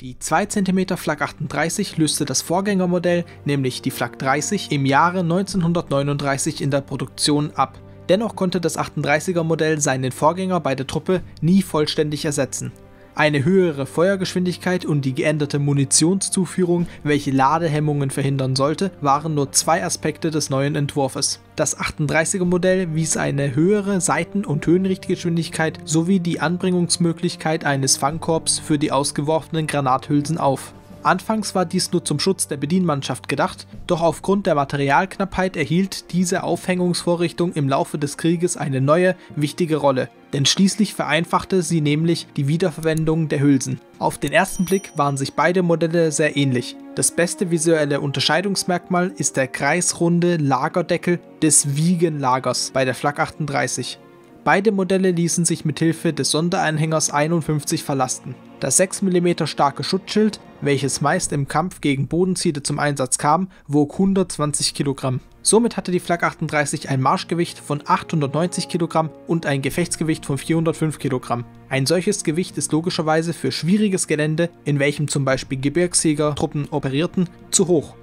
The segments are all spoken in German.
Die 2 cm Flak 38 löste das Vorgängermodell, nämlich die Flak 30, im Jahre 1939 in der Produktion ab. Dennoch konnte das 38er Modell seinen Vorgänger bei der Truppe nie vollständig ersetzen. Eine höhere Feuergeschwindigkeit und die geänderte Munitionszuführung, welche Ladehemmungen verhindern sollte, waren nur zwei Aspekte des neuen Entwurfes. Das 38er Modell wies eine höhere Seiten- und Höhenrichtgeschwindigkeit sowie die Anbringungsmöglichkeit eines Fangkorbs für die ausgeworfenen Granathülsen auf. Anfangs war dies nur zum Schutz der Bedienmannschaft gedacht, doch aufgrund der Materialknappheit erhielt diese Aufhängungsvorrichtung im Laufe des Krieges eine neue, wichtige Rolle, denn schließlich vereinfachte sie nämlich die Wiederverwendung der Hülsen. Auf den ersten Blick waren sich beide Modelle sehr ähnlich. Das beste visuelle Unterscheidungsmerkmal ist der kreisrunde Lagerdeckel des Wiegenlagers bei der Flak 38. Beide Modelle ließen sich mit Hilfe des Sonderanhängers 51 verlasten. Das 6 mm starke Schutzschild, welches meist im Kampf gegen Bodenziele zum Einsatz kam, wog 120 Kilogramm. Somit hatte die Flak 38 ein Marschgewicht von 890 Kilogramm und ein Gefechtsgewicht von 405 Kilogramm. Ein solches Gewicht ist logischerweise für schwieriges Gelände, in welchem zum Beispiel Gebirgsjägertruppen operierten, zu hoch.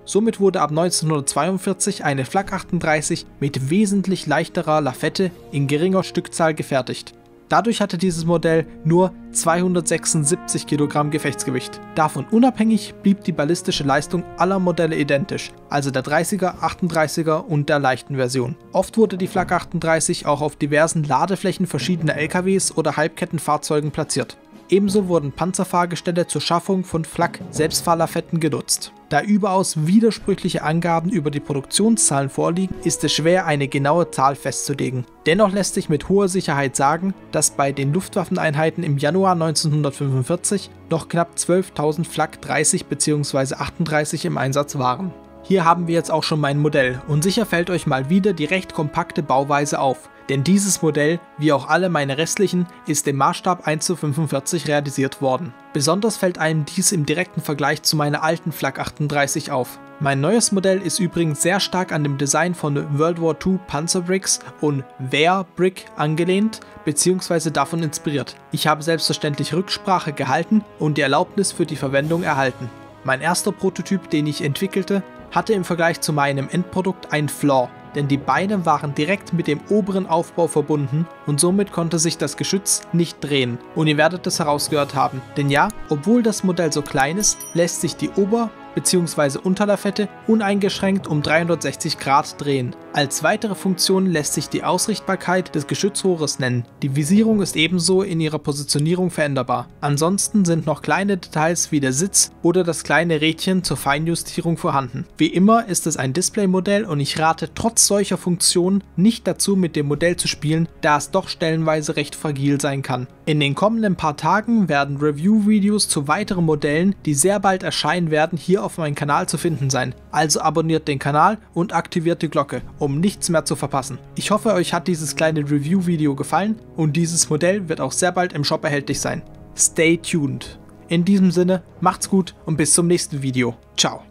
Somit wurde ab 1942 eine Flak 38 mit wesentlich leichterer Lafette in geringer Stückzahl gefertigt. Dadurch hatte dieses Modell nur 276 Kilogramm Gefechtsgewicht. Davon unabhängig blieb die ballistische Leistung aller Modelle identisch, also der 30er, 38er und der leichten Version. Oft wurde die Flak 38 auch auf diversen Ladeflächen verschiedener LKWs oder Halbkettenfahrzeugen platziert. Ebenso wurden Panzerfahrgestelle zur Schaffung von Flak-Selbstfahrlafetten genutzt. Da überaus widersprüchliche Angaben über die Produktionszahlen vorliegen, ist es schwer, eine genaue Zahl festzulegen. Dennoch lässt sich mit hoher Sicherheit sagen, dass bei den Luftwaffeneinheiten im Januar 1945 noch knapp 12.000 Flak 30 bzw. 38 im Einsatz waren. Hier haben wir jetzt auch schon mein Modell und sicher fällt euch mal wieder die recht kompakte Bauweise auf. Denn dieses Modell, wie auch alle meine restlichen, ist im Maßstab 1:45 realisiert worden. Besonders fällt einem dies im direkten Vergleich zu meiner alten Flak 38 auf. Mein neues Modell ist übrigens sehr stark an dem Design von World War II Panzerbricks und Wehrbrick angelehnt bzw. davon inspiriert. Ich habe selbstverständlich Rücksprache gehalten und die Erlaubnis für die Verwendung erhalten. Mein erster Prototyp, den ich entwickelte, hatte im Vergleich zu meinem Endprodukt einen Flaw, denn die Beine waren direkt mit dem oberen Aufbau verbunden und somit konnte sich das Geschütz nicht drehen. Und ihr werdet es herausgehört haben, denn ja, obwohl das Modell so klein ist, lässt sich die Ober- bzw. Unterlafette uneingeschränkt um 360 Grad drehen. Als weitere Funktion lässt sich die Ausrichtbarkeit des Geschützrohres nennen. Die Visierung ist ebenso in ihrer Positionierung veränderbar. Ansonsten sind noch kleine Details wie der Sitz oder das kleine Rädchen zur Feinjustierung vorhanden. Wie immer ist es ein Displaymodell und ich rate trotz solcher Funktionen nicht dazu, mit dem Modell zu spielen, da es doch stellenweise recht fragil sein kann. In den kommenden paar Tagen werden Review-Videos zu weiteren Modellen, die sehr bald erscheinen werden, hier auf meinem Kanal zu finden sein. Also abonniert den Kanal und aktiviert die Glocke, um nichts mehr zu verpassen. Ich hoffe, euch hat dieses kleine Review-Video gefallen und dieses Modell wird auch sehr bald im Shop erhältlich sein. Stay tuned. In diesem Sinne, macht's gut und bis zum nächsten Video. Ciao.